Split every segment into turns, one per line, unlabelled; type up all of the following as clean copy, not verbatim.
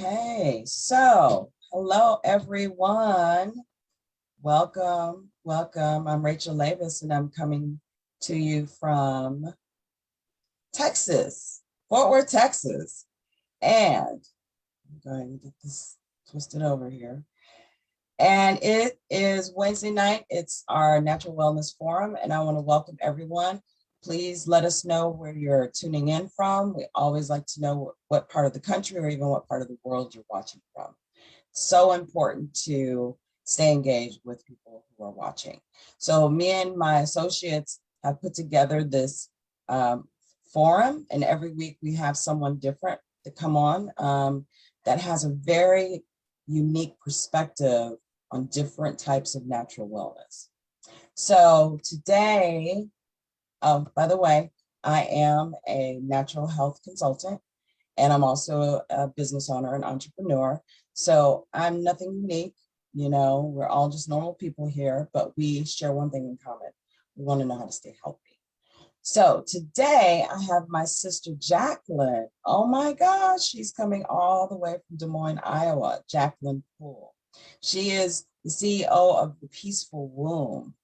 Okay, so hello everyone. Welcome. I'm Rachel Lavis and I'm coming to you from Texas, Fort Worth, Texas. And I'm going to get this twisted over here. And it is Wednesday night. It's our Natural Wellness Forum, and I want to welcome everyone. Please let us know where you're tuning in from. We always like to know what part of the country or even what part of the world you're watching from. So important to stay engaged with people who are watching. So me and my associates have put together this forum, and every week we have someone different to come on that has a very unique perspective on different types of natural wellness. So today, by the way, I am a natural health consultant and I'm also a business owner and entrepreneur. So I'm nothing unique. We're all just normal people here, but we share one thing in common. We want to know how to stay healthy. So today I have my sister Jacqueline. Oh my gosh, she's coming all the way from Des Moines, Iowa, Jacqueline Poole. She is the CEO of the Peaceful Womb.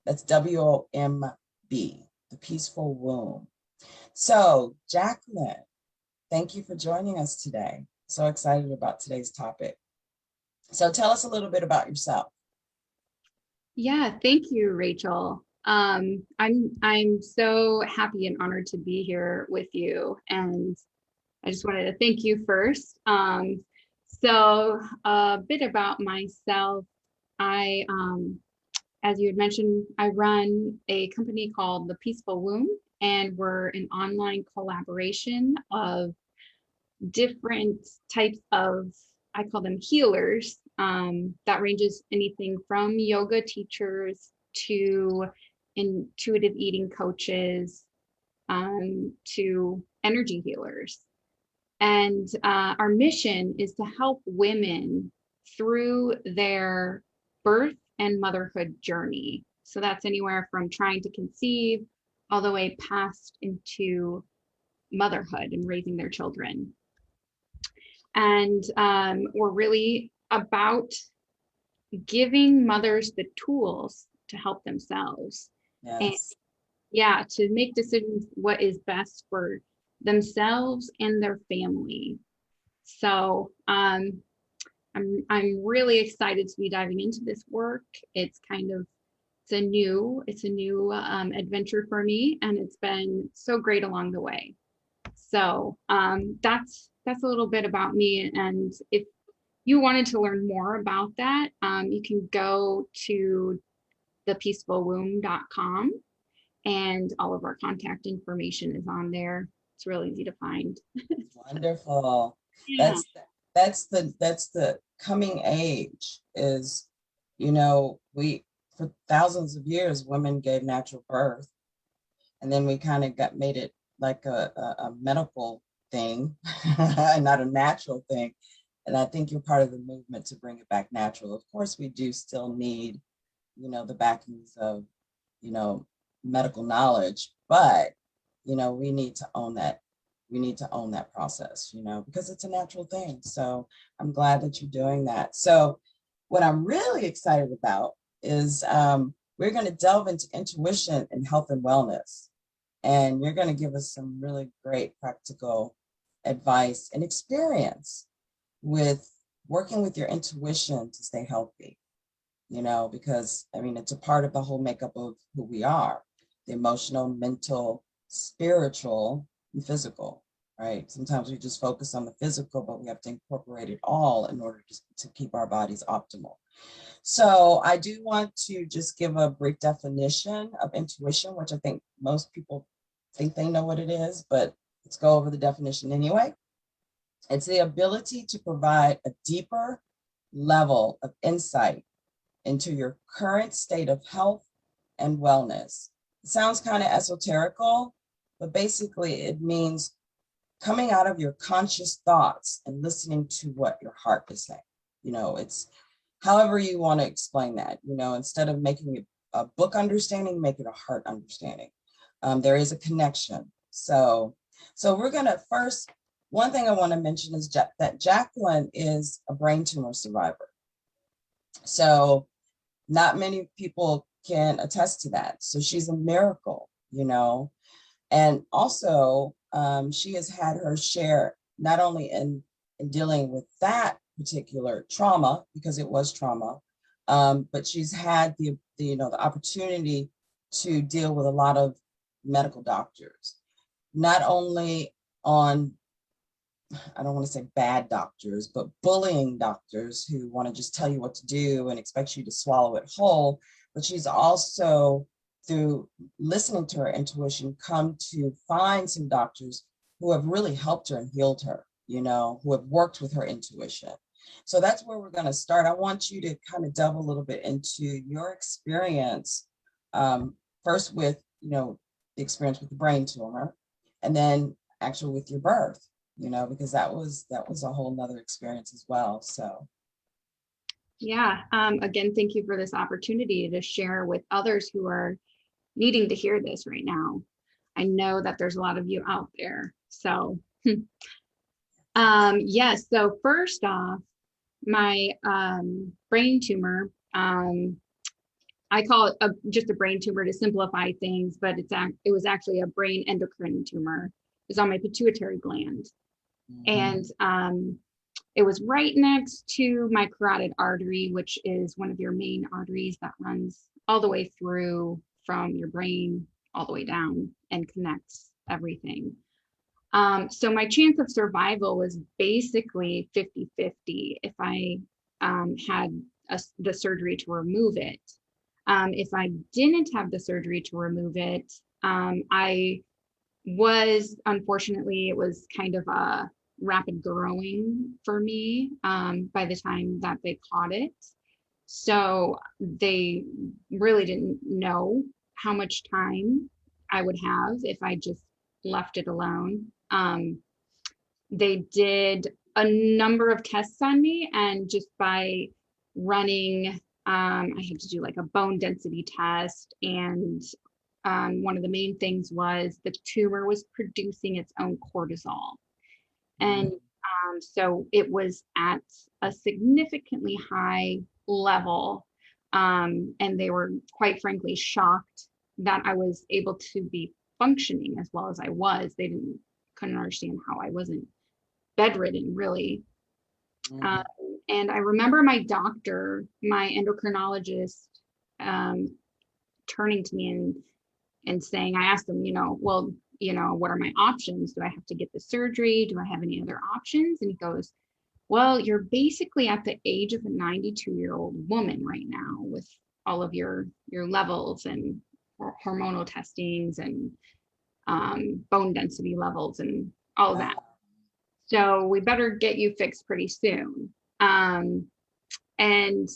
That's WOMB, the Peaceful Womb. So Jacqueline, thank you for joining us today. So excited about today's topic. So tell us a little bit about yourself.
Yeah, thank you, Rachel. I'm so happy and honored to be here with you, and I just wanted to thank you first. So a bit about myself. I, as you had mentioned, I run a company called The Peaceful Womb, and we're an online collaboration of different types of, I call them healers. That ranges anything from yoga teachers to intuitive eating coaches to energy healers. And our mission is to help women through their birth and motherhood journey. So that's anywhere from trying to conceive all the way past into motherhood and raising their children. And we're really about giving mothers the tools to help themselves. And
Yes.
yeah, to make decisions what is best for themselves and their family. So I'm really excited to be diving into this work. It's a new adventure for me, and it's been so great along the way. So that's a little bit about me. And if you wanted to learn more about that, you can go to thepeacefulwomb.com, and all of our contact information is on there. It's really easy to find.
Wonderful.
Yeah.
That's the coming age is, we for thousands of years women gave natural birth, and then we kind of got made it like a medical thing, not a natural thing. And I think you're part of the movement to bring it back natural. Of course, we do still need, the backings of, you know, medical knowledge, but, we need to own that. We need to own that process, because it's a natural thing. So I'm glad that you're doing that. So what I'm really excited about is we're going to delve into intuition and health and wellness. And you're going to give us some really great practical advice and experience with working with your intuition to stay healthy, because I mean, it's a part of the whole makeup of who we are, the emotional, mental, spiritual, and physical, right? Sometimes we just focus on the physical, but we have to incorporate it all in order to keep our bodies optimal. So I do want to just give a brief definition of intuition, which I think most people think they know what it is, but let's go over the definition anyway. It's the ability to provide a deeper level of insight into your current state of health and wellness. It sounds kind of esoterical, but basically it means coming out of your conscious thoughts and listening to what your heart is saying. It's however you want to explain that, instead of making it a book understanding, make it a heart understanding. There is a connection. So we're going to first one thing I want to mention is that Jacqueline is a brain tumor survivor. So not many people can attest to that. So she's a miracle, you know. And also, she has had her share not only in dealing with that particular trauma, because it was trauma, but she's had the you know the opportunity to deal with a lot of medical doctors, not only on, I don't want to say bad doctors, but bullying doctors who want to just tell you what to do and expect you to swallow it whole. But she's also, through listening to her intuition, come to find some doctors who have really helped her and healed her, you know, who have worked with her intuition. So that's where we're going to start. I want you to kind of delve a little bit into your experience, first with, you know, the experience with the brain tumor, and then actually with your birth, you know, because that was a whole nother experience as well. So
Yeah. Again, thank you for this opportunity to share with others who are needing to hear this right now. I know that there's a lot of you out there. So, yes. So first off, my brain tumor, I call it just a brain tumor to simplify things, but it was actually a brain endocrine tumor. It was on my pituitary gland. And it was right next to my carotid artery, which is one of your main arteries that runs all the way through from your brain all the way down and connects everything. So my chance of survival was basically 50-50 if I had the surgery to remove it. If I didn't have the surgery to remove it, I was, unfortunately, it was kind of a rapid growing for me by the time that they caught it. So they really didn't know how much time I would have if I just left it alone. They did a number of tests on me, and just by running, I had to do like a bone density test, and one of the main things was the tumor was producing its own cortisol. And so it was at a significantly high level. And they were quite frankly shocked that I was able to be functioning as well as I was. They couldn't understand how I wasn't bedridden, really. And I remember my doctor, my endocrinologist, turning to me and saying, I asked him, well, what are my options? Do I have to get the surgery? Do I have any other options? And he goes, well, you're basically at the age of a 92-year-old woman right now with all of your levels and hormonal testings and bone density levels and all of that. So we better get you fixed pretty soon. And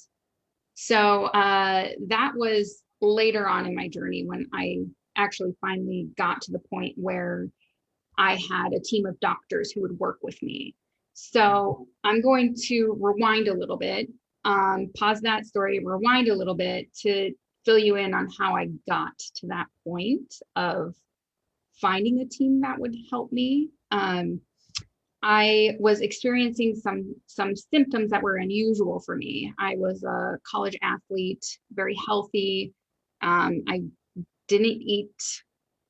so that was later on in my journey when I actually finally got to the point where I had a team of doctors who would work with me. So I'm going to rewind a little bit, pause that story, rewind a little bit to fill you in on how I got to that point of finding a team that would help me. I was experiencing some symptoms that were unusual for me. I was a college athlete, very healthy. I didn't eat,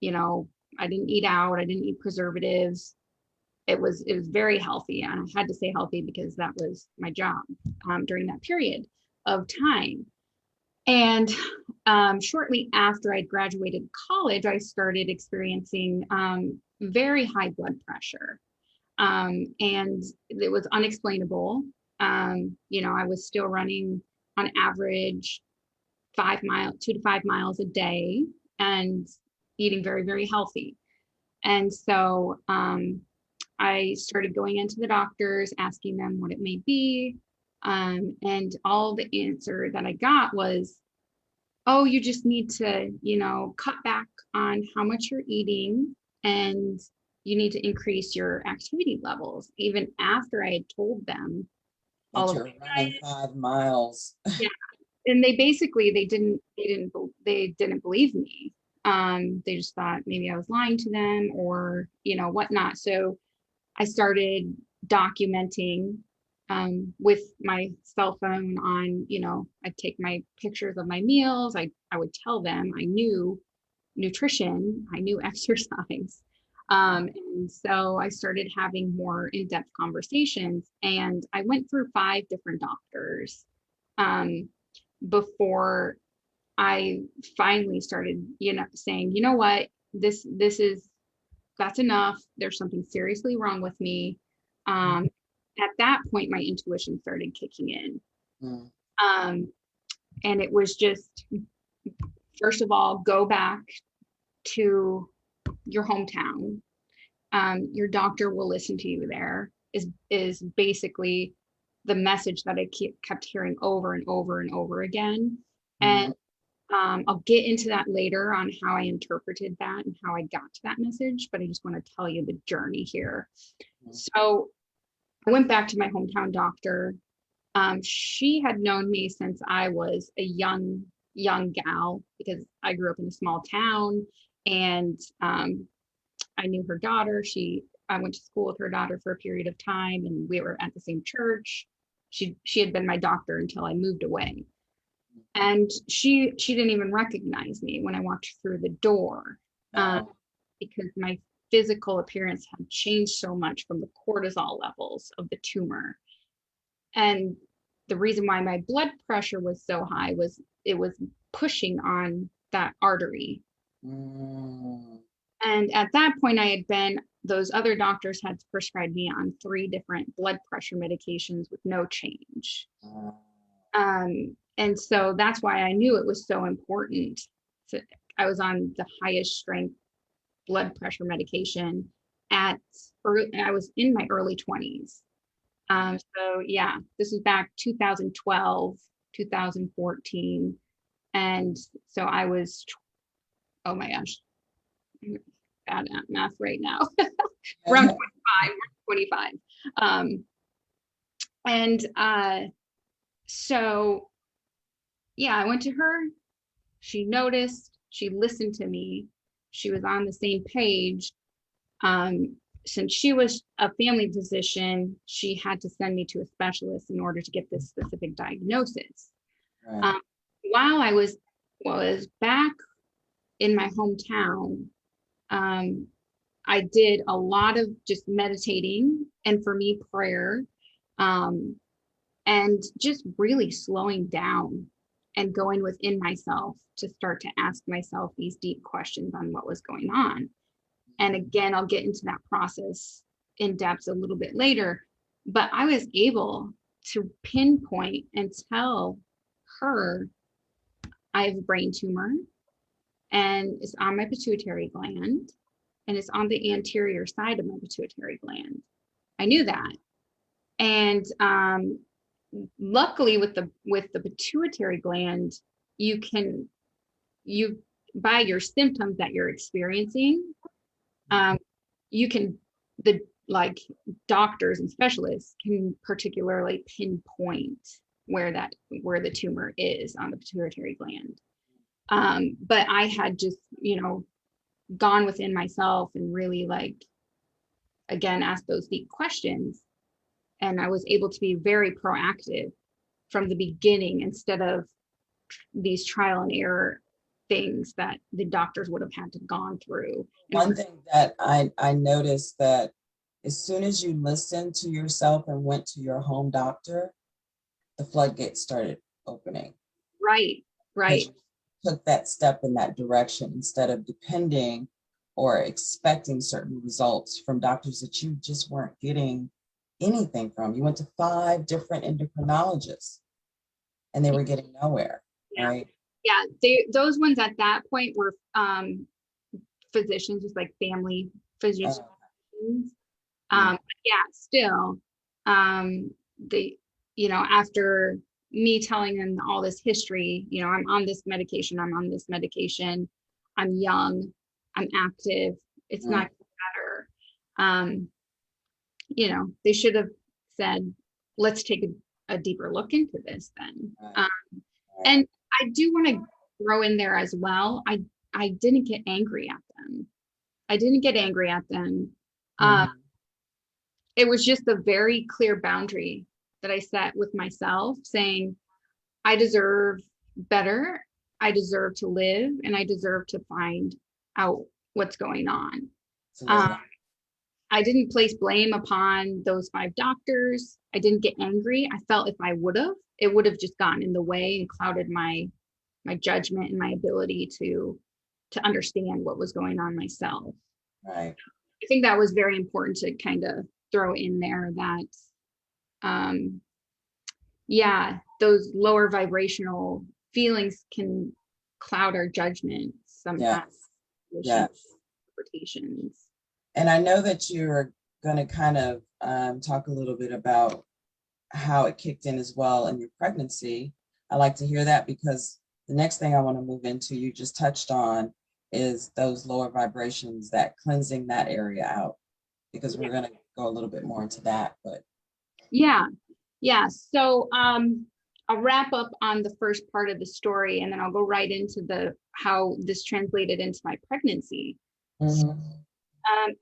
I didn't eat out. I didn't eat preservatives. It was very healthy, and I had to stay healthy because that was my job during that period of time. And shortly after I graduated college, I started experiencing very high blood pressure. And it was unexplainable. I was still running on average 2 to 5 miles a day and eating very, very healthy. And so I started going into the doctors, asking them what it may be. And all the answer that I got was, oh, you just need to, cut back on how much you're eating, and you need to increase your activity levels. Even after I had told them
all of running 5 miles.
Yeah. And they didn't believe me. They just thought maybe I was lying to them or, whatnot. So I started documenting with my cell phone on, I'd take my pictures of my meals. I would tell them I knew nutrition, I knew exercise. And so I started having more in-depth conversations, and I went through 5 different doctors before I finally started, saying, you know what, that's enough. There's something seriously wrong with me. At that point, my intuition started kicking in.
Mm.
And it was just, first of all, go back to your hometown. Your doctor will listen to you there, is basically the message that I kept hearing over and over and over again. And I'll get into that later on how I interpreted that and how I got to that message, but I just want to tell you the journey here. So I went back to my hometown doctor. She had known me since I was a young gal, because I grew up in a small town, and I knew her daughter. I went to school with her daughter for a period of time, and we were at the same church. She had been my doctor until I moved away. And she didn't even recognize me when I walked through the door, because my physical appearance had changed so much from the cortisol levels of the tumor. And the reason why my blood pressure was so high was it was pushing on that artery. And at that point, those other doctors had prescribed me on 3 different blood pressure medications with no change. And so that's why I knew it was so important. So I was on the highest strength blood pressure medication I was in my early 20s. So yeah, this is back 2012, 2014. And so I was, oh my gosh, I'm bad at math right now. Around 25. So yeah, I went to her. She noticed, she listened to me. She was on the same page. Since she was a family physician, she had to send me to a specialist in order to get this specific diagnosis.
Right.
While I was back in my hometown, I did a lot of just meditating, and for me, prayer, and just really slowing down and going within myself to start to ask myself these deep questions on what was going on. And again, I'll get into that process in depth a little bit later, but I was able to pinpoint and tell her I have a brain tumor, and it's on my pituitary gland, and it's on the anterior side of my pituitary gland. I knew that. And luckily with the pituitary gland, you by your symptoms that you're experiencing, the doctors and specialists can particularly pinpoint where the tumor is on the pituitary gland. But I had just, gone within myself and really again, asked those deep questions. And I was able to be very proactive from the beginning, instead of these trial and error things that the doctors would have had to gone through.
One thing that I noticed, that as soon as you listened to yourself and went to your home doctor, the floodgates started opening.
Right.
You took that step in that direction instead of depending or expecting certain results from doctors that you just weren't getting anything from. You went to 5 different endocrinologists and they were getting nowhere, right?
Yeah, those ones at that point were physicians, just like family physicians. Yeah, still, after me telling them all this history, I'm on this medication, I'm young, I'm active, it's not better. They should have said, let's take a deeper look into this then. And I do want to throw in there as well, I didn't get angry at them. it was just a very clear boundary that I set with myself, saying, I deserve better. I deserve to live, and I deserve to find out what's going on.
Absolutely.
Um, I didn't place blame upon those 5 doctors. I didn't get angry. I felt if I would have, it would have just gotten in the way and clouded my judgment and my ability to understand what was going on myself.
Right.
I think that was very important to kind of throw in there that um yeah, those lower vibrational feelings can cloud our judgment sometimes,
Yes. Yes.
interpretations.
And I know that you're going to kind of talk a little bit about how it kicked in as well in your pregnancy. I like to hear that because the next thing I want to move into, you just touched on, is those lower vibrations, that cleansing that area out, because we're going to go a little bit more into that. But
Yeah. So I'll wrap up on the first part of the story, and then I'll go right into the how this translated into my pregnancy.
mhm,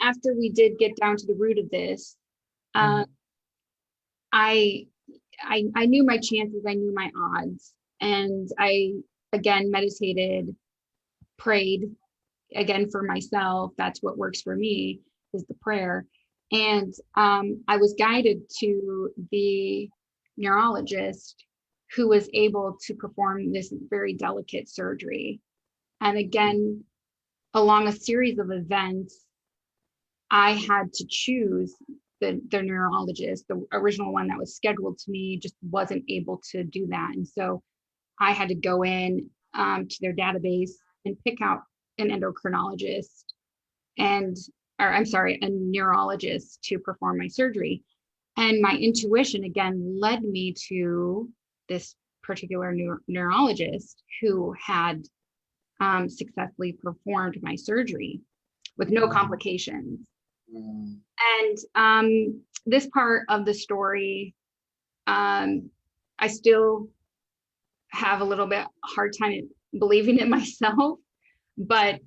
After we did get down to the root of this, um,
mhm,
I, I knew my chances, I knew my odds, and I again meditated, prayed again for myself. That's what works for me, is the prayer. And I was guided to the neurologist who was able to perform this very delicate surgery. And again, along a series of events, I had to choose the neurologist. The original one that was scheduled to me just wasn't able to do that. And so I had to go in to their database and pick out an endocrinologist and, or I'm sorry, a neurologist to perform my surgery. And my intuition again led me to this particular neurologist who had successfully performed my surgery with no complications.
mhm.
And this part of the story, I still have a little bit hard time believing it myself. But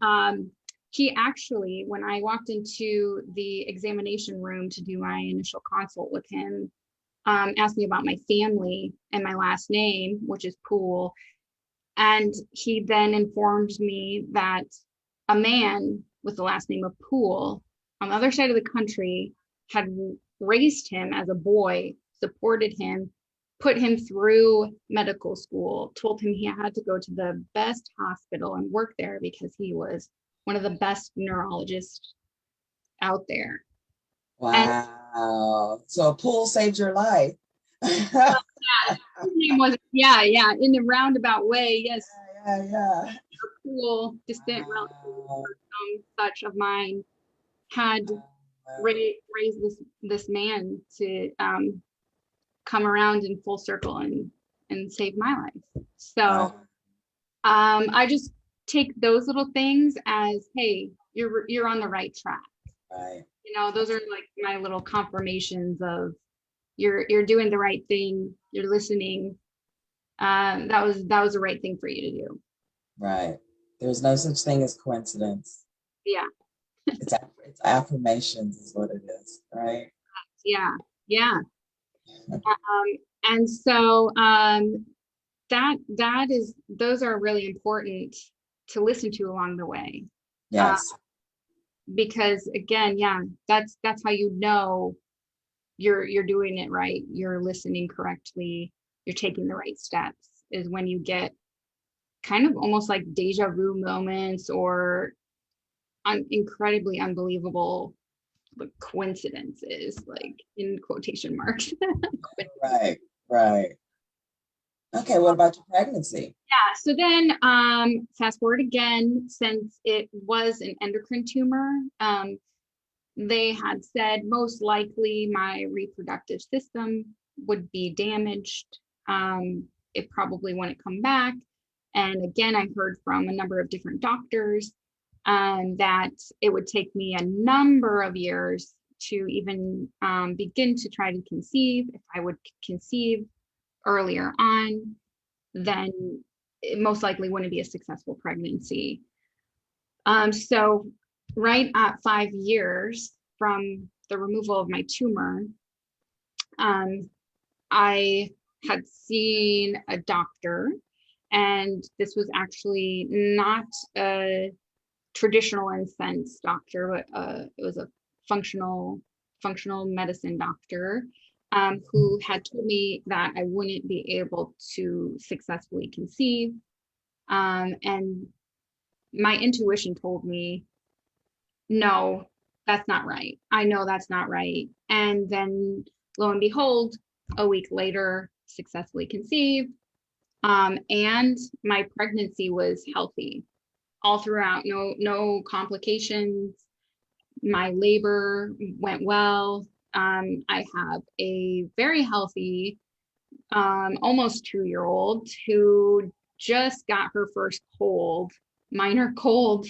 he actually, when I walked into the examination room to do my initial consult with him, asked me about my family and my last name, which is Poole. And he then informed me that a man with the last name of Poole on the other side of the country had raised him as a boy, supported him, put him through medical school, told him he had to go to the best hospital and work there because he was one of the best neurologists out there. And
Wow. So a pool saved your life.
his name was, yeah, in a roundabout way, yes,
Yeah.
a cool distant relative
Wow.
or such of mine had raised this man to come around in full circle and save my life. So
Wow.
I just take those little things as, hey, you're on the right track.
Right.
You know, those are like my little confirmations of you're doing the right thing, you're listening. That was the right thing for you to do.
Right. There's no such thing as coincidence.
Yeah,
It's affirmations is what it is, right?
yeah. And so that is, those are really important to listen to along the way. Uh,
Yes.
because again, yeah, that's how you know you're doing it right, you're listening correctly, you're taking the right steps, is when you get kind of almost like deja vu moments or incredibly unbelievable like coincidences, like in quotation marks.
Right. Right. Okay. What about your pregnancy?
Yeah, so then fast forward again, since it was an endocrine tumor, they had said most likely my reproductive system would be damaged. It probably wouldn't come back. And again, I heard from a number of different doctors that it would take me a number of years to even begin to try to conceive. If I would conceive earlier on, then it most likely wouldn't be a successful pregnancy. So right at 5 years from the removal of my tumor, I had seen a doctor, and this was actually not a traditional in sense doctor, but it was a functional medicine doctor, who had told me that I wouldn't be able to successfully conceive. And my intuition told me, no, that's not right. I know that's not right. And then lo and behold, a week later, successfully conceived. And my pregnancy was healthy all throughout, no complications. My labor went well. I have a very healthy, almost 2-year-old who just got her first cold, minor cold,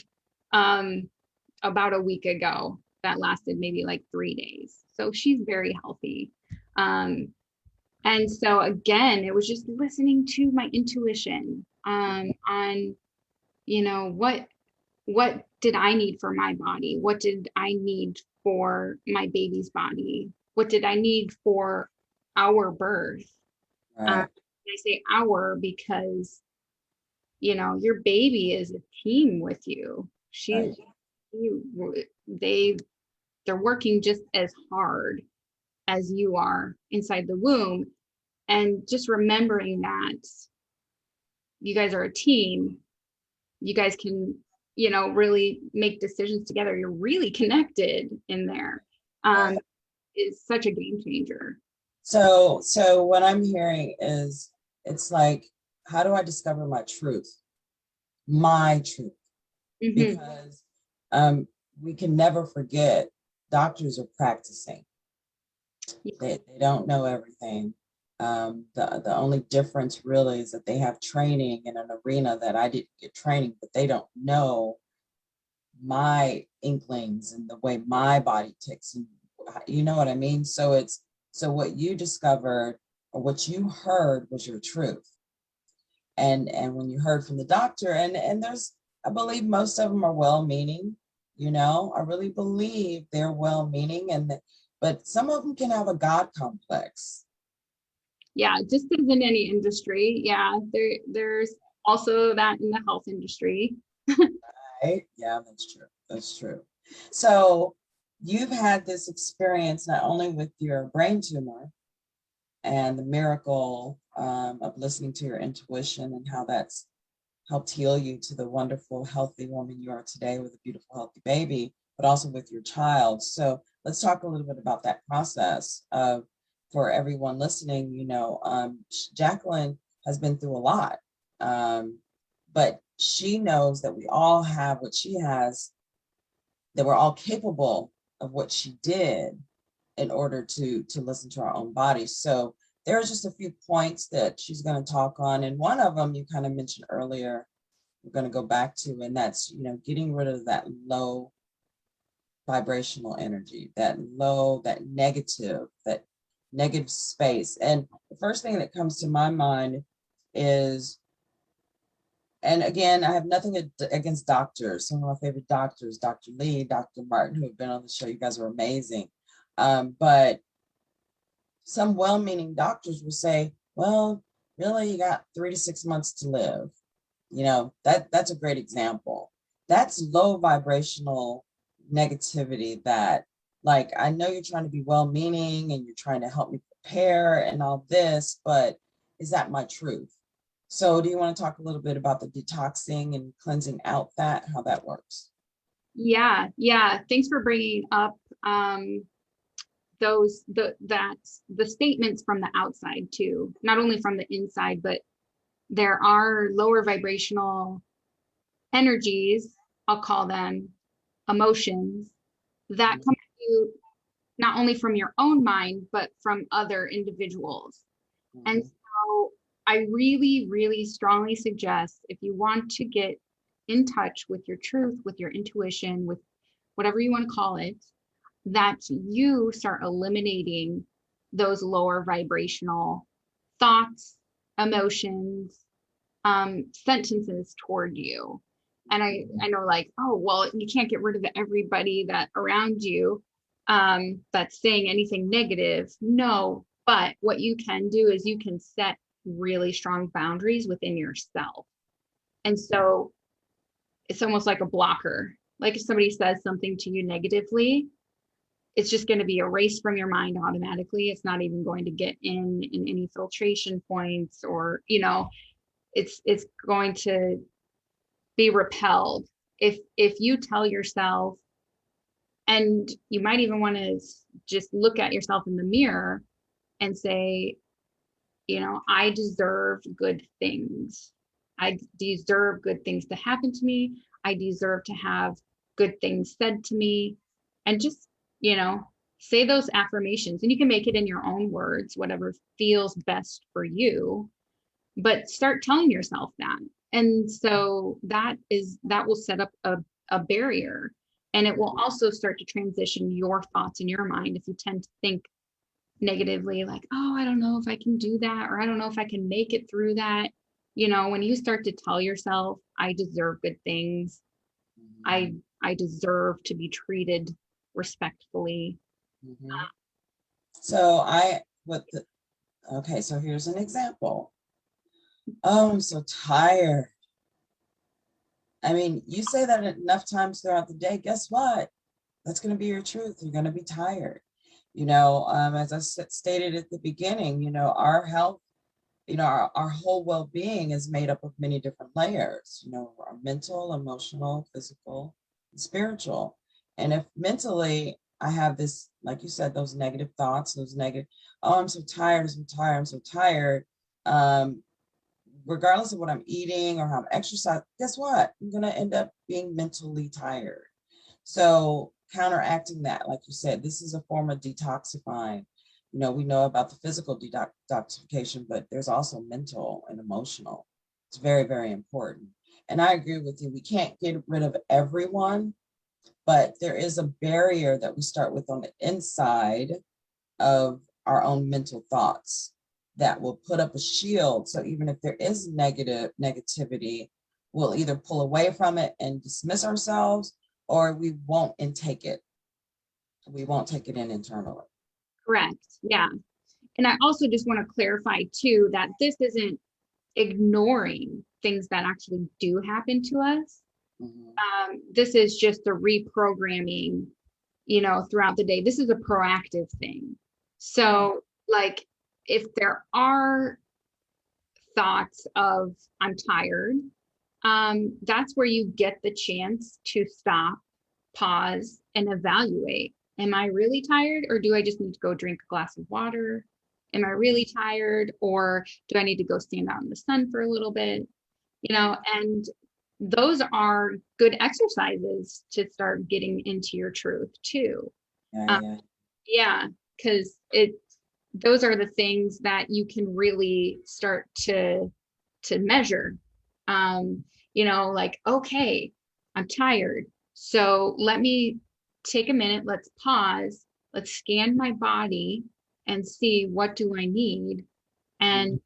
about a week ago. That lasted maybe like 3 days. So she's very healthy. And so again, it was just listening to my intuition, on, what did I need for my body? What did I need for my baby's body? What did I need for our birth?
Right.
I say our because, your baby is a team with you.
Right.
They, they're working just as hard as you are inside the womb. And just remembering that you guys are a team, you guys can, really make decisions together. You're really connected in there.
Right.
Is such a game changer.
So what I'm hearing is, it's like, how do I discover my truth? My truth.
Mm-hmm.
Because we can never forget, doctors are practicing. They don't know everything. The only difference really is that they have training in an arena that I didn't get training, but they don't know my inklings and the way my body ticks, and you know what I mean? So what you discovered, or what you heard, was your truth. And when you heard from the doctor, and there's, I believe most of them are well-meaning, I really believe they're well-meaning, but some of them can have a God complex.
Yeah, just as in any industry. Yeah, there's also that in the health industry.
Right? Yeah, that's true. That's true. So you've had this experience not only with your brain tumor and the miracle of listening to your intuition, and how that's helped heal you to the wonderful, healthy woman you are today with a beautiful, healthy baby, but also with your child. So let's talk a little bit about that process of, for everyone listening, Jacqueline has been through a lot, but she knows that we all have what she has, that we're all capable of what she did in order to listen to our own bodies. So there's just a few points that she's going to talk on. And one of them you kind of mentioned earlier, we're going to go back to, and that's, getting rid of that low vibrational energy, that negative space. And the first thing that comes to my mind is, and again, I have nothing against doctors. Some of my favorite doctors, Dr. Lee, Dr. Martin, who have been on the show. You guys are amazing. But some well-meaning doctors will say, well, really, you got 3 to 6 months to live. That's a great example. That's low vibrational negativity, that, like, I know you're trying to be well-meaning and you're trying to help me prepare and all this, but is that my truth? So do you want to talk a little bit about the detoxing and cleansing out how that works?
Yeah. Thanks for bringing up the statements from the outside too, not only from the inside, but there are lower vibrational energies, I'll call them emotions, that come at you not only from your own mind, but from other individuals. And so I really, really strongly suggest, if you want to get in touch with your truth, with your intuition, with whatever you want to call it, that you start eliminating those lower vibrational thoughts, emotions, sentences toward you. And I know, like, oh, well, you can't get rid of everybody that around you. that's saying anything negative. No, but what you can do is you can set really strong boundaries within yourself. And so it's almost like a blocker. Like if somebody says something to you negatively, it's just going to be erased from your mind automatically. It's not even going to get in any filtration points, or, it's going to be repelled. If you tell yourself, and you might even want to just look at yourself in the mirror and say, I deserve good things. I deserve good things to happen to me. I deserve to have good things said to me. And just, say those affirmations. And you can make it in your own words, whatever feels best for you, but start telling yourself that. And so that will set up a barrier. And it will also start to transition your thoughts in your mind. If you tend to think negatively, like, oh, I don't know if I can do that, or I don't know if I can make it through that. When you start to tell yourself, I deserve good things, I deserve to be treated respectfully.
Mhm. So okay, so here's an example. Oh, I'm so tired. I mean, you say that enough times throughout the day, guess what? That's going to be your truth. You're going to be tired. As I stated at the beginning, our health, our whole well-being is made up of many different layers, our mental, emotional, physical, and spiritual. And if mentally I have this, like you said, those negative thoughts, oh, I'm so tired, I'm so tired, I'm so tired. Regardless of what I'm eating or how I'm exercising, guess what? I'm going to end up being mentally tired. So counteracting that, like you said, this is a form of detoxifying. We know about the physical detoxification, but there's also mental and emotional. It's very, very important. And I agree with you. We can't get rid of everyone, but there is a barrier that we start with on the inside of our own mental thoughts that will put up a shield. So even if there is negativity, we'll either pull away from it and dismiss ourselves, or we won't intake it. We won't take it in internally.
Correct. Yeah. And I also just want to clarify too that this isn't ignoring things that actually do happen to us. This is just a reprogramming, throughout the day. This is a proactive thing. So, like, if there are thoughts of I'm tired, that's where you get the chance to stop, pause, and evaluate. Am I really tired, or do I just need to go drink a glass of water? Am I really tired, or do I need to go stand out in the sun for a little bit? And those are good exercises to start getting into your truth too.
Yeah, yeah.
Yeah, because those are the things that you can really start to measure. Like, okay, I'm tired. So let me take a minute, let's pause, let's scan my body and see what do I need. And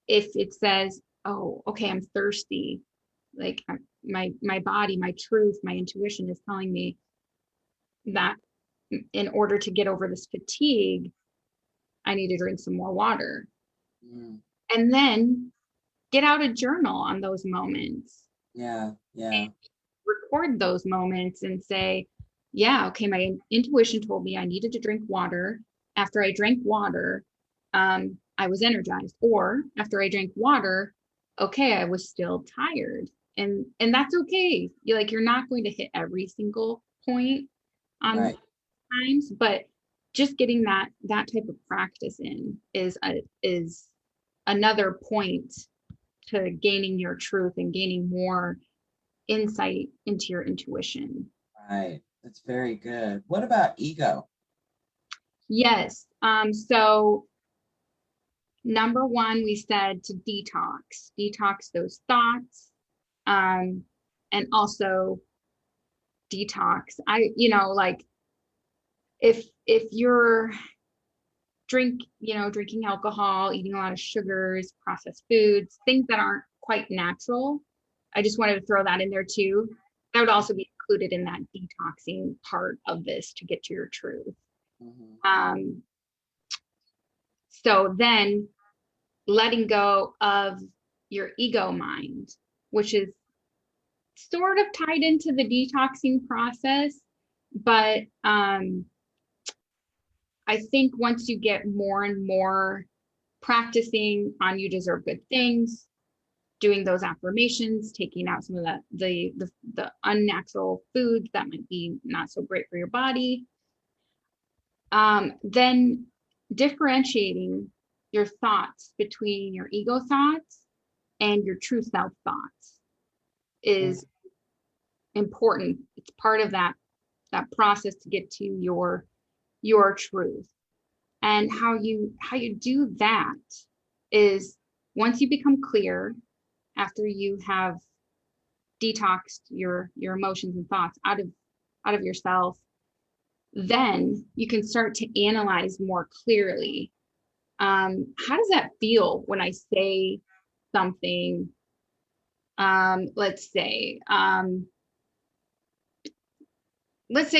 if it says, oh, okay, I'm thirsty, like my body, my truth, my intuition is telling me that in order to get over this fatigue, I need to drink some more water. And then get out a journal on those moments.
Yeah, yeah.
Record those moments and say, yeah, okay, my intuition told me I needed to drink water. After I drank water, I was energized. Or after I drank water, okay, I was still tired. And that's okay. You're not going to hit every single point on times, but just getting that type of practice in is another point to gaining your truth and gaining more insight into your intuition.
Right. That's very good. What about ego?
Yes. So number one, we said to detox those thoughts, and also detox. Like if you're drinking alcohol, eating a lot of sugars, processed foods, things that aren't quite natural. I just wanted to throw that in there too. that would also be included in that detoxing part of this to get to your truth.
Mhm.
So then letting go of your ego mind, which is sort of tied into the detoxing process. But I think once you get more and more practicing on you deserve good things, doing those affirmations, taking out some of the unnatural foods that might be not so great for your body, then differentiating your thoughts between your ego thoughts and your true self thoughts is important. It's part of that process to get to your truth. And how you do that is once you become clear after you have detoxed your emotions and thoughts out of yourself, then you can start to analyze more clearly. How does that feel when I say something? Let's say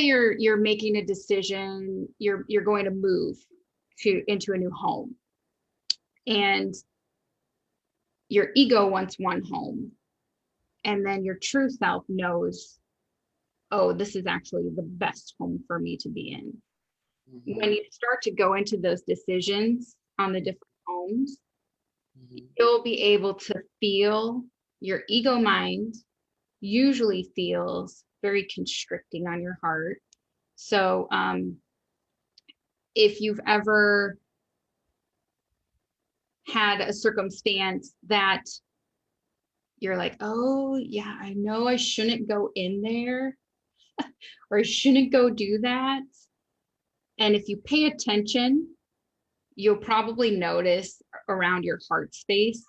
you're making a decision, you're going to move into a new home, and your ego wants one home, and then your true self knows, oh, this is actually the best home for me to be in. When you start to go into those decisions on the different homes, you'll be able to feel your ego mind usually feels very constricting on your heart. So if you've ever had a circumstance that you're like, oh yeah, I know I shouldn't go in there, or I shouldn't go do that. And if you pay attention, you'll probably notice around your heart space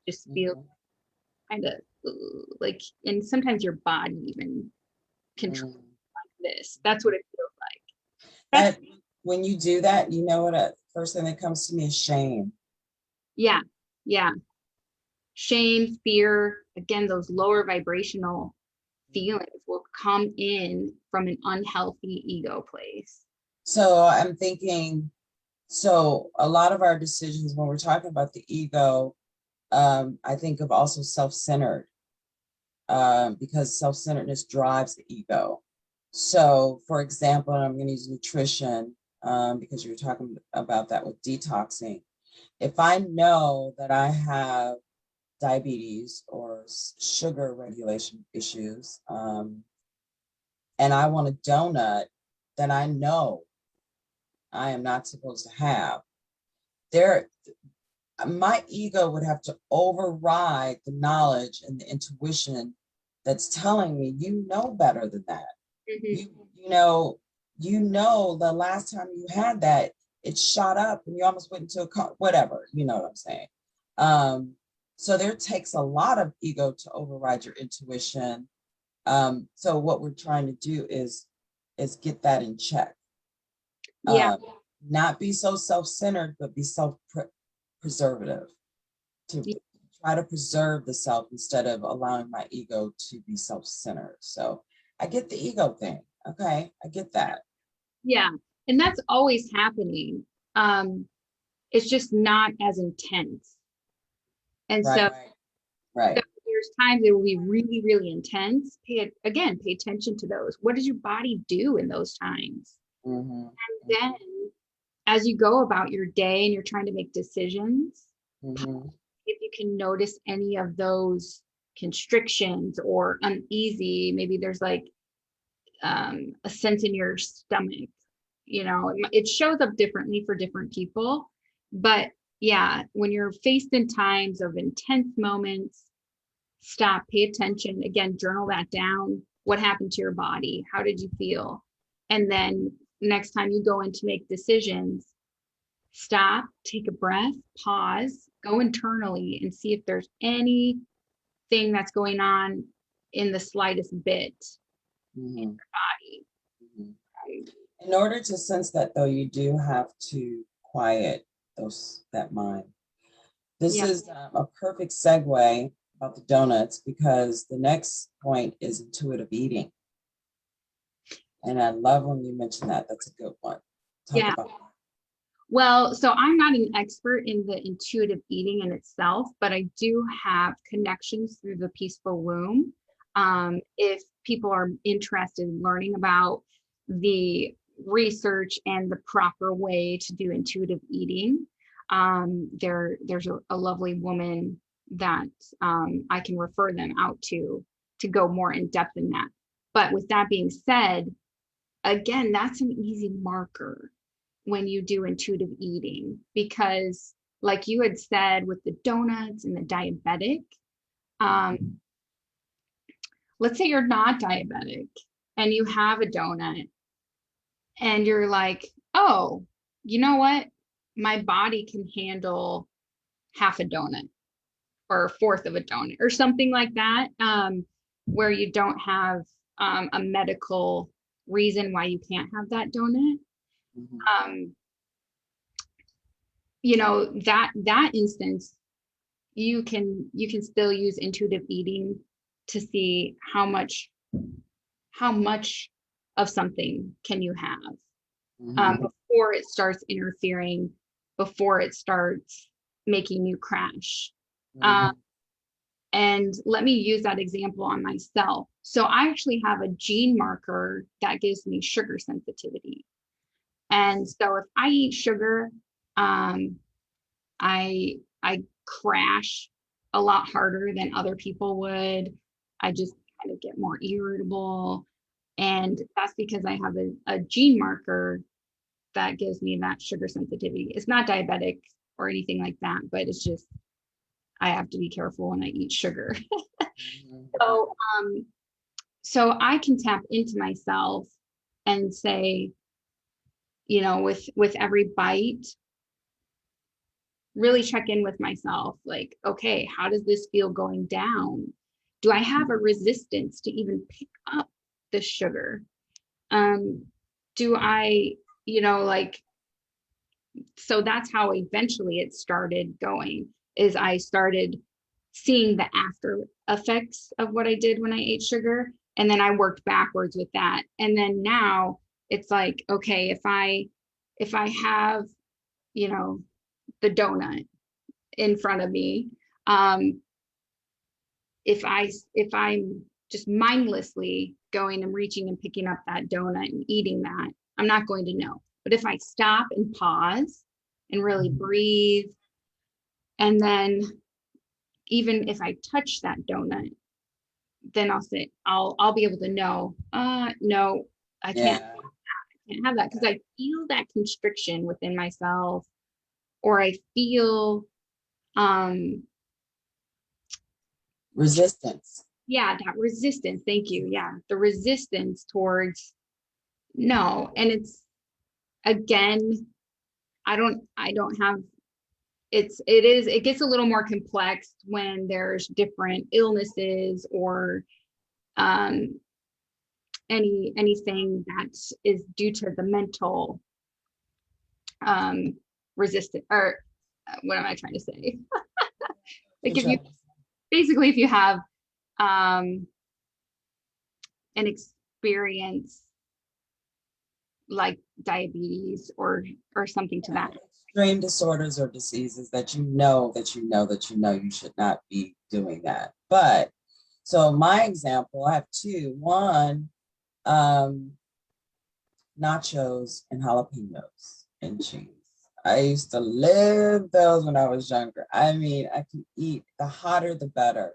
just feel kind of like, and sometimes your body even controls like this. That's what it feels like.
That when you do that, you know what? First thing that comes to me is shame.
Yeah, yeah. Shame, fear, again, those lower vibrational feelings will come in from an unhealthy ego place.
So I'm thinking, so a lot of our decisions when we're talking about the ego, I think of also self-centered, because self-centeredness drives the ego. So for example, I'm going to use nutrition, because you were talking about that with detoxing. If I know that I have diabetes or sugar regulation issues, and I want a donut that I know I am not supposed to have, there, my ego would have to override the knowledge and the intuition that's telling me, you know better than that. You know the last time you had that, it shot up and you almost went into whatever, you know what I'm saying. So there takes a lot of ego to override your intuition. So what we're trying to do is get that in check.
Yeah.
Not be so self-centered, but be self-preservative, to try to preserve the self instead of allowing my ego to be self-centered. So I get the ego thing. Okay, I get that.
Yeah. And that's always happening. It's just not as intense. And
Right,
so
right.
there's times it will be really, really intense. Pay attention to those. What does your body do in those times?
Mm-hmm.
And then as you go about your day and you're trying to make decisions, if you can notice any of those constrictions or uneasy, maybe there's like a sense in your stomach, it shows up differently for different people. But yeah, when you're faced in times of intense moments, stop, pay attention. Again, journal that down. What happened to your body? How did you feel? And then next time you go in to make decisions, stop, take a breath, pause, go internally and see if there's anything that's going on in the slightest bit in your body.
In order to sense that, though, you do have to quiet that mind. This is a perfect segue, about the donuts, because the next point is intuitive eating. And I love when you mentioned that. That's a good one. Talk
Yeah.
about that.
Well, so I'm not an expert in the intuitive eating in itself, but I do have connections through the Peaceful Womb. If people are interested in learning about the research and the proper way to do intuitive eating, there's a lovely woman that I can refer them out to go more in depth in that. But with that being said, again, that's an easy marker when you do intuitive eating, because like you had said with the donuts and the diabetic, let's say you're not diabetic and you have a donut and you're like, oh, you know what? My body can handle half a donut or a fourth of a donut or something like that, where you don't have a medical reason why you can't have that donut. Um, that instance, you can still use intuitive eating to see how much of something can you have before it starts interfering, before it starts making you crash. And let me use that example on myself. So I actually have a gene marker that gives me sugar sensitivity. And so if I eat sugar, I crash a lot harder than other people would. I just kind of get more irritable. And that's because I have a gene marker that gives me that sugar sensitivity. It's not diabetic or anything like that, but it's just, I have to be careful when I eat sugar. So, so I can tap into myself and say, with every bite, really check in with myself, like, okay, how does this feel going down? Do I have a resistance to even pick up the sugar? Do I, so that's how eventually it started going, is I started seeing the after effects of what I did when I ate sugar. And then I worked backwards with that. And then now it's like, okay, if I have, the donut in front of me, if I'm just mindlessly going and reaching and picking up that donut and eating that, I'm not going to know. But if I stop and pause and really breathe, and then even if I touch that donut, then I'll be able to know, no, I can't have that, because I feel that constriction within myself, or I feel
resistance.
Yeah, that resistance. Thank you. Yeah, the resistance towards no. And it's, again, I don't have, it gets a little more complex when there's different illnesses or anything that is due to the mental resistance, or what am I trying to say? Like, if you have an experience like diabetes or something to that.
Extreme disorders or diseases that you should not be doing that. But so my example, I have two. One, nachos and jalapenos and cheese. I used to live those when I was younger. I mean, I could eat, the hotter the better.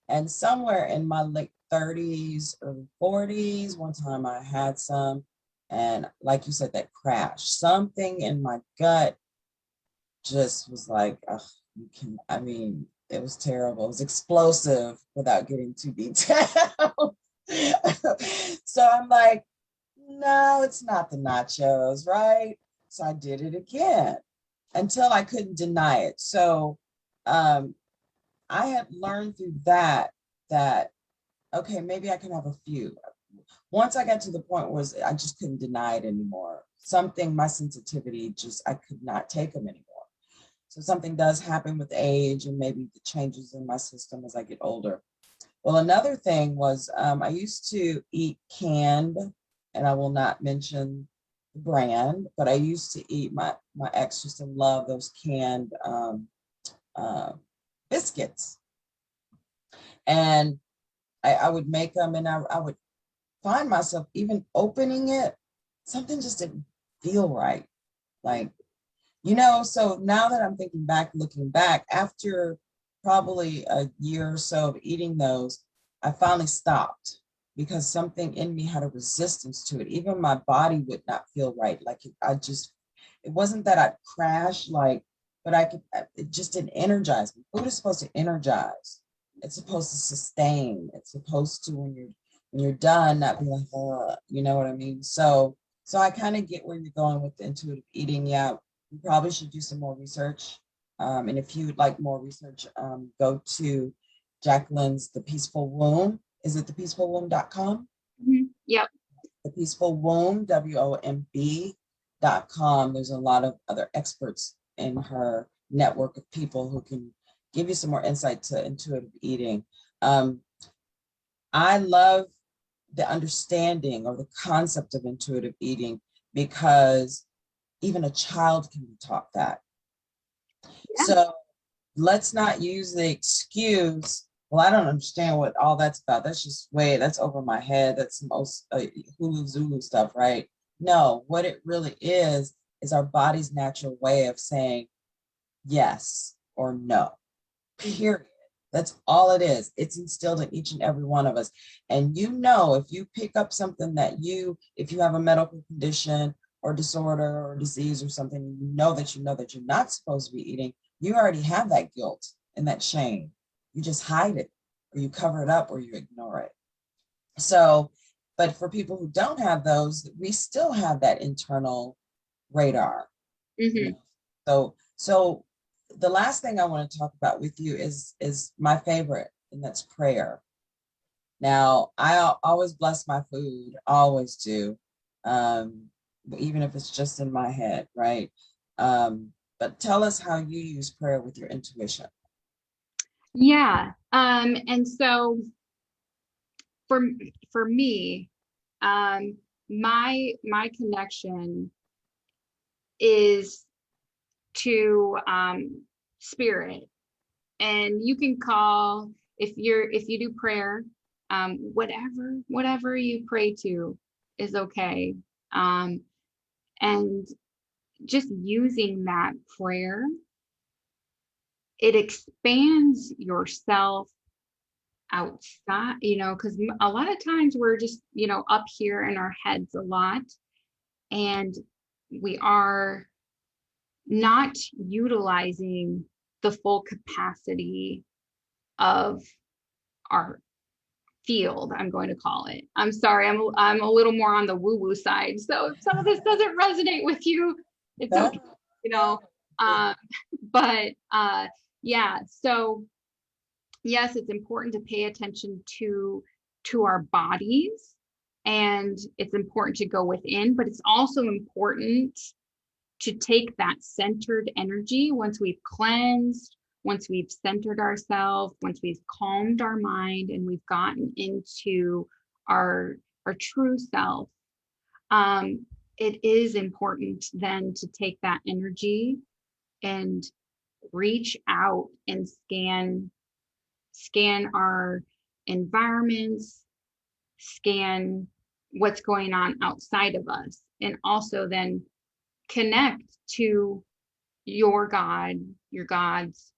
And somewhere in my late 30s or 40s, one time I had some, and like you said, that crash, something in my gut just was like, it was terrible. It was explosive without getting too detailed. So I'm like, no, it's not the nachos, right? So I did it again until I couldn't deny it. So I had learned through that, okay, maybe I can have a few. Once I got to the point where I just couldn't deny it anymore. My sensitivity I could not take them anymore. So something does happen with age and maybe the changes in my system as I get older. Well, another thing was I used to eat canned, and I will not mention the brand, but I used to eat, my ex used to love those canned uh, biscuits. And I would make them, and I would find myself even opening it, something just didn't feel right. Like, so now that I'm thinking back, looking back, after probably a year or so of eating those, I finally stopped because something in me had a resistance to it. Even my body would not feel right. Like it wasn't that I'd crash, but it just didn't energize me. Food is supposed to energize. It's supposed to sustain. It's supposed to, when you're done, not be like, you know what I mean? So I kind of get where you're going with the intuitive eating. Yeah, you probably should do some more research. And if you would like more research, go to Jacqueline's The Peaceful Womb. Is it thepeacefulwomb.com?
Yep.
The Peaceful Womb, WOMB.com. There's a lot of other experts in her network of people who can give you some more insight to intuitive eating. I love the understanding or the concept of intuitive eating because even a child can be taught that.
Yeah.
So let's not use the excuse, well, I don't understand what all that's about. That's over my head. That's most Hulu Zulu stuff, right? No, what it really is our body's natural way of saying yes or no, period. That's all it is. It's instilled in each and every one of us. And if you pick up something if you have a medical condition or disorder or disease or something, you know that you're not supposed to be eating, you already have that guilt and that shame. You just hide it, or you cover it up, or you ignore it. So, but for people who don't have those, we still have that internal radar.
Mm-hmm.
So the last thing I want to talk about with you is my favorite, and that's prayer. Now, I always bless my food, always do, even if it's just in my head, right? But tell us how you use prayer with your intuition.
Yeah. And so for for me, my connection is to spirit. And you can call, if you do prayer, whatever you pray to is okay. And just using that prayer, it expands yourself outside, because a lot of times we're just, up here in our heads a lot, and we are not utilizing the full capacity of our field, I'm going to call it. I'm sorry, I'm a little more on the woo-woo side. So if some of this doesn't resonate with you, it's okay, you know. Um, but yeah, so yes, it's important to pay attention to our bodies, and it's important to go within, but it's also important to take that centered energy once we've cleansed, once we've centered ourselves, once we've calmed our mind and we've gotten into our true self. It is important then to take that energy and reach out and scan our environments, scan what's going on outside of us, and also then connect to your God, your gods,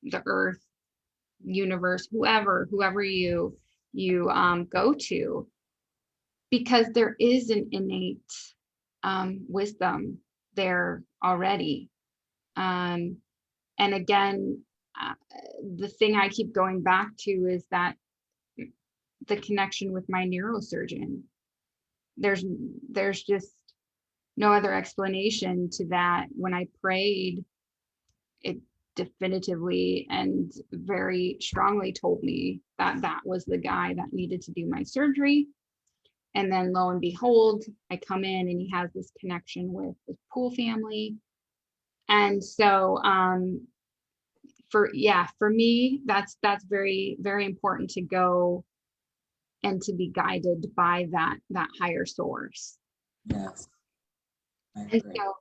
the earth, universe, whoever you go to, because there is an innate wisdom there already. And again, the thing I keep going back to is that the connection with my neurosurgeon. There's just no other explanation to that. When I prayed, it definitively and very strongly told me that that was the guy that needed to do my surgery. And then lo and behold, I come in and he has this connection with the Poole family. And so for me, that's very, very important to go and to be guided by that higher source.
Yes, I
And
agree.
so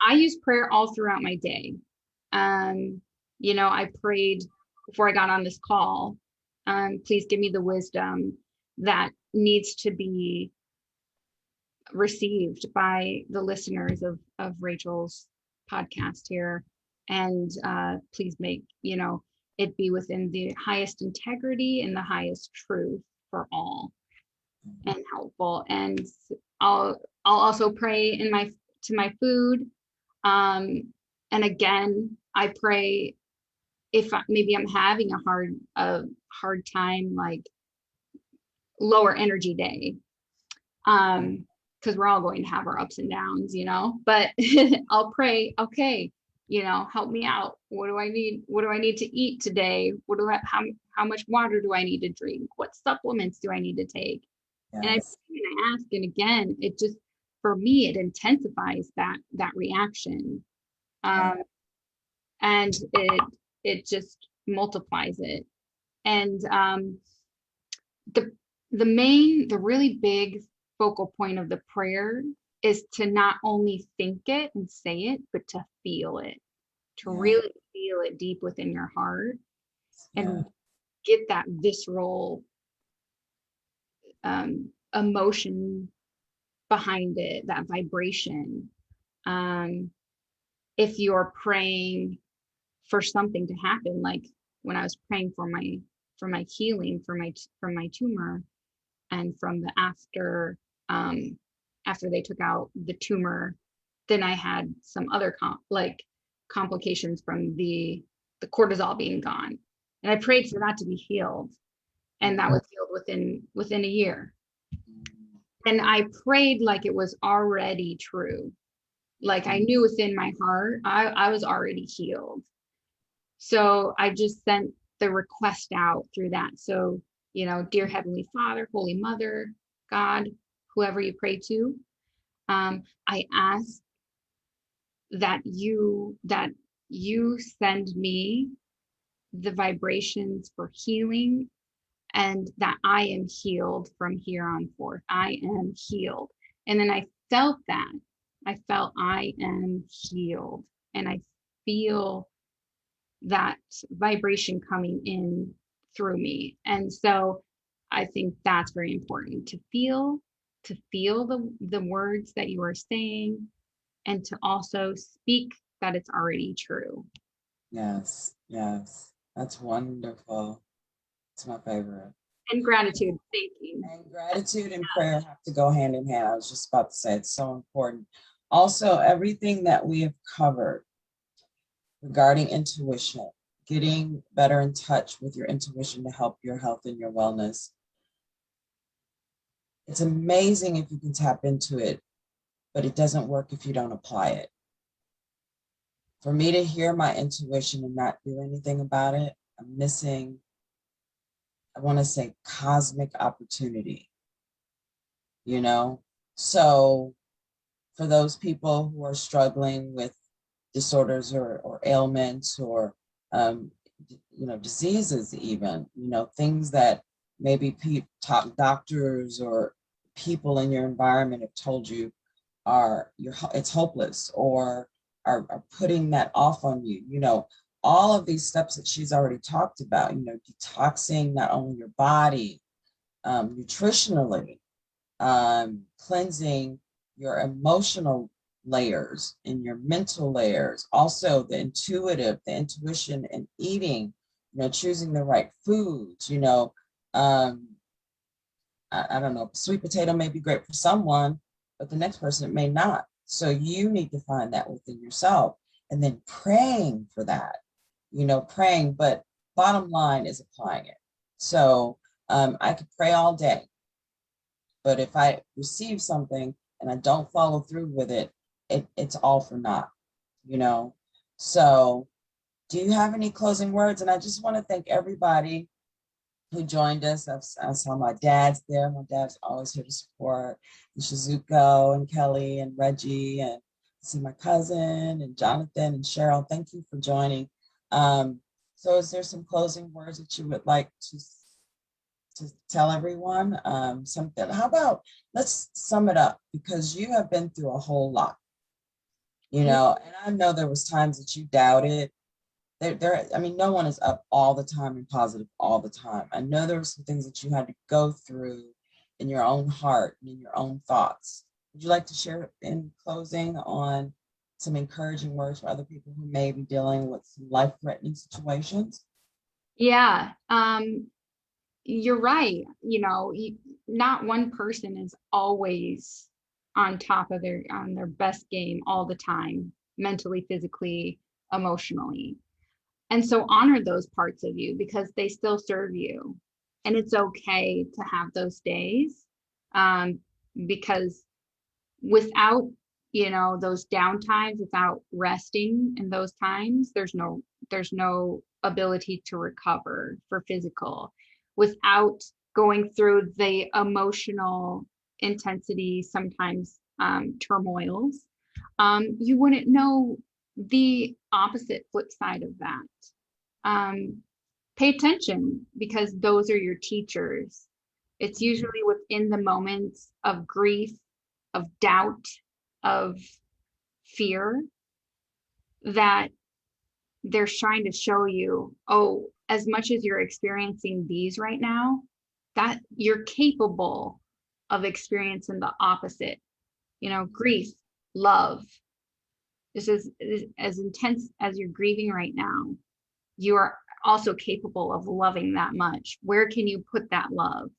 I use prayer all throughout my day. Um, I prayed before I got on this call. Please give me the wisdom that needs to be received by the listeners of Rachel's podcast here. And please make, it be within the highest integrity and the highest truth for all and helpful. And I'll also pray in my to my food. And again, I pray if maybe I'm having a hard time, like lower energy day. Because we're all going to have our ups and downs, but I'll pray, okay, help me out. What do I need? What do I need to eat today? How much water do I need to drink? What supplements do I need to take? And I
Yes,
pray and I ask, and again, it just, for me, it intensifies that reaction.
yeah,
Um, and it just multiplies it. And the the really big focal point of the prayer is to not only think it and say it, but to feel it, to
yeah,
really feel it deep within your heart
yeah,
and get that visceral emotion behind it, that vibration. Um, if you're praying for something to happen, like when I was praying for my healing from my tumor, and from the after they took out the tumor, then I had some other complications from the cortisol being gone, and I prayed for that to be healed, and that
mm,
was healed within a year.
mm,
And I prayed like it was already true, like I
mm,
knew within my heart I was already healed. So I just sent the request out through that. So, dear Heavenly Father, Holy Mother, God, whoever you pray to, I ask that you send me the vibrations for healing, and that I am healed from here on forth. I am healed. And then I felt that. I felt I am healed. And I feel that vibration coming in through me. And so I think that's very important to feel the words that you are saying, and to also speak that it's already true.
yes, yes. That's wonderful. It's my favorite.
And gratitude, thanking.
And gratitude and prayer have to go hand in hand. I was just about to say it's so important. Also, everything that we have covered regarding intuition, getting better in touch with your intuition to help your health and your wellness. It's amazing if you can tap into it, but it doesn't work if you don't apply it. For me to hear my intuition and not do anything about it, I'm missing, I want to say, cosmic opportunity, you know? So for those people who are struggling with disorders or ailments or, diseases even, things that maybe top doctors or people in your environment have told you it's hopeless, or are putting that off on you, all of these steps that she's already talked about, detoxing not only your body, nutritionally, cleansing your emotional layers and your mental layers, also the intuition and eating, choosing the right foods, I don't know, sweet potato may be great for someone, but the next person it may not. So you need to find that within yourself, and then praying for that, praying, but bottom line is applying it. So I could pray all day, but if I receive something and I don't follow through with it, it's all for naught, you know? So do you have any closing words? And I just want to thank everybody who joined us. I saw my dad's there. My dad's always here to support, and Shizuko and Kelly and Reggie and see my cousin and Jonathan and Cheryl. Thank you for joining. So is there some closing words that you would like to tell everyone? Something, how about, let's sum it up, because you have been through a whole lot, you know, and I know there was times that you doubted. I mean, no one is up all the time and positive all the time. I know there were some things that you had to go through in your own heart and in your own thoughts. Would you like to share in closing on some encouraging words for other people who may be dealing with some life-threatening situations?
Yeah, you're right. You know, not one person is always on top of on their best game all the time, mentally, physically, emotionally. And so honor those parts of you because they still serve you. And it's okay to have those days, because without, you know, those down times, without resting in those times, there's no ability to recover for physical. Without going through the emotional intensity, sometimes turmoils, you wouldn't know the opposite flip side of that. Pay attention because those are your teachers. It's usually within the moments of grief, of doubt, of fear that they're trying to show you, oh, as much as you're experiencing these right now, that you're capable of experiencing the opposite, you know, grief, love. This is as intense as you're grieving right now. You are also capable of loving that much. Where can you put that love?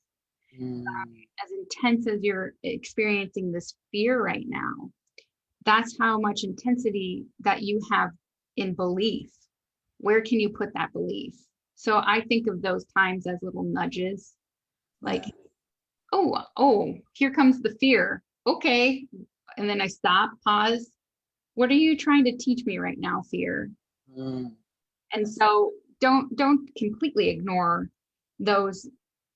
As intense as you're experiencing this fear right now, that's how much intensity that you have in belief. Where can you put that belief? So I think of those times as little nudges, like, oh, here comes the fear. Okay. And then I stop, pause. What are you trying to teach me right now, fear? And so don't completely ignore those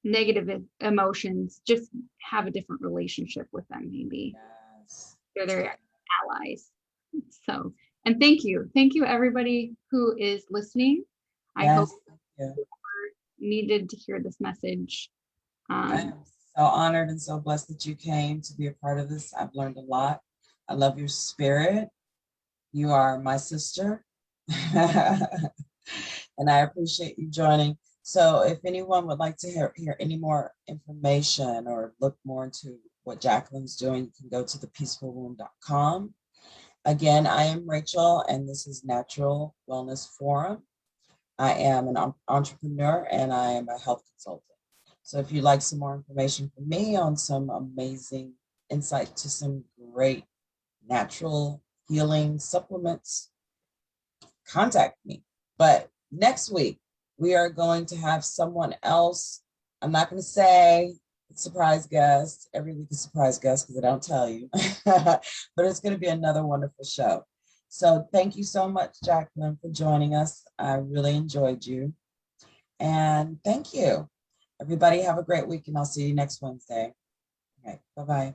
negative emotions. Just have a different relationship with them, maybe.
Yes.
They're their allies. So, and thank you everybody who is listening. I hope
Yes.
you needed to hear this message.
I am so honored and so blessed that you came to be a part of this. I've learned a lot. I love your spirit. You are my sister. And I appreciate you joining. So if anyone would like to hear any more information or look more into what Jacqueline's doing, you can go to thepeacefulwomb.com. Again, I am Rachel, and this is Natural Wellness Forum. I am an entrepreneur and I am a health consultant. So if you'd like some more information from me on some amazing insight to some great natural healing supplements, contact me. But next week, we are going to have someone else. I'm not going to say surprise guest. Every week is surprise guest because I don't tell you. But it's going to be another wonderful show. So thank you so much, Jacqueline, for joining us. I really enjoyed you. And thank you. Everybody have a great week, and I'll see you next Wednesday. Okay, bye-bye.